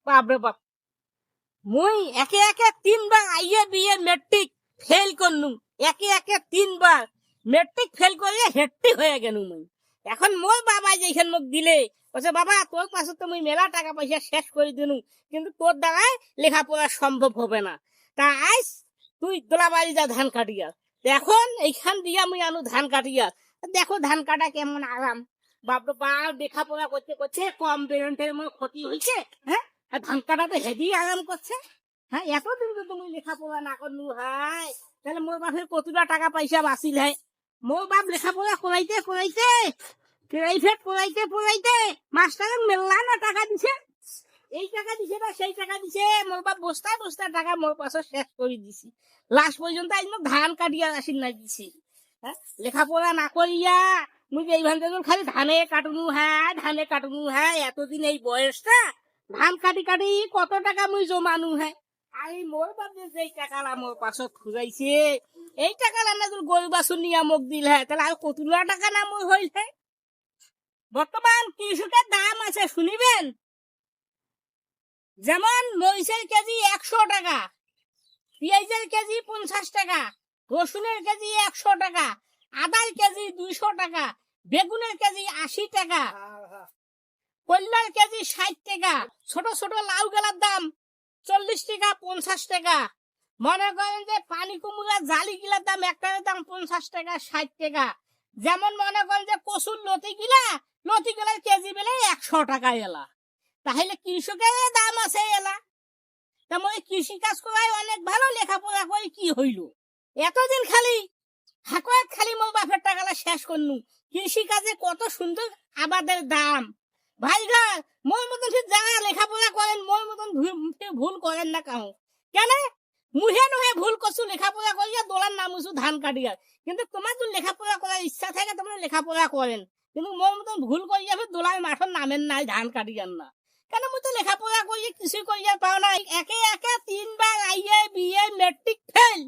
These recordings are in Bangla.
বাপরে বাপ, মুই একে একে 3 বার আইয়ে বিয়ে মেট্রিক ফেল করনু, একে একে 3 বার মেট্রিক ফেল করে হেট্টি হয়ে গেল মুই। এখন মোর বাবা যেখান মোক দিলে, বলছে বাবা তোর পাশে তো মুই মেলা টাকা পয়সা শেষ করে দিনু, কিন্তু তোর দ্বারাই লেখাপড়া সম্ভব হবে না। তা আইস তুই দোলাবাড়ি যা ধান কাটিয়া, এখন এইখান দিয়া মুই আনু ধান কাটিয়া, দেখো ধান কাটা কেমন আরাম। বাপরে বাপ, লেখাপড়া করতে করতে কম পেরেন্টের মোর ক্ষতি হয়েছে। হ্যাঁ, আর ধান কাটাতে হেভি আরাম করছে। হ্যাঁ, এতদিন তো তুমি লেখাপড়া না করলু হাই, তাহলে মোর বাপের কতটা টাকা পয়সা বাঁচিল হয়। মোর বাপ লেখাপড়া করাইতে করাইতে, প্রাইভেট পড়াইতে পড়াইতে মাস্টারের মেলা না টাকা দিছে, এই টাকা দিছে না সেই টাকা দিছে। মোর বাপ বস্তায় বস্তায় টাকা মোর পাশে শেষ করে দিছি। লাস্ট পর্যন্ত আজ মোক ধান কাটিয়া আসিল না দিছি। হ্যাঁ, লেখাপড়া না করিয়া মুই এই ভান্তে খালি ধানে কাটুনু হ্যাঁ, ধানে কাটুনু হ্যাঁ, এতদিন এই বয়সটা ধান কাটি কাটি কত টাকা মুই জমানু হ্যাঁ। আর এই মোর বাপ যে টাকালা মোর পাছত খুঁজাইছে, এই টাকালা না তোর গরু বাছুর নিয়ে মোক দিল হ্যাঁ, তাহলে আর কতগুলা টাকা না মই হইল হ্যাঁ। বর্তমান কৃষকের দাম আছে শুনিবেন, যেমন মরিচের কেজি 100 টাকা, পেঁয়াজের কেজি 50 টাকা, রসুনের কেজি 100 টাকা, আদার কেজি 200 টাকা, বেগুনের কেজি 80 টাকা, কল্যার কেজি 60 টাকা, ছোট ছোট লাউ গেলার দাম 40 টাকা 50 টাকা। মনে করেন যে পানি কুমড়া জালি গিলার দাম একটার দাম 50 টাকা 60 টাকা। যেমন মনে করেন যে কচুর লতি গিলার কেজি বেলে 100 টাকা এলা। তাহলে কৃষকের দাম আছে এলা। তেমন কৃষি কাজ করাই অনেক ভালো, লেখাপড়া করে কি হইল, এতদিন খালি হাকোয়াত খালি মোর বাপের টাকালা শেষ করনু। কৃষি কাজে কত সুন্দর আবাদের দাম। ভাই ঘর মোর মতন যারা লেখাপড়া করেন মোর মতন ভুল করেন না কাউ। কেন মুহে নহে ভুল করছু লেখাপড়া করিয়া দোলার নামুছু ধান কাটিয়া, কিন্তু তোমার যদি লেখাপড়া করার ইচ্ছা থাকে তোমরা লেখাপড়া করেন, কিন্তু মোর মতন ভুল করিয়া দোলার মাঠের নামেন নাই ধান কাটিয়ান না। কেন মুই তো লেখাপড়া করিয়া কিছু করিয়া পাও না, একে একে 3 বার আইয়ে বিয়ে মেট্রিক ফেল।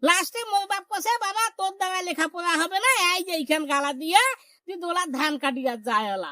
লাস্টে মোর বাপ কছে বাবা তোর দ্বারা লেখাপড়া হবে না, এই যে এইখান গালা দিয়া তুই দোলার ধান কাটিয়া যায় এলা।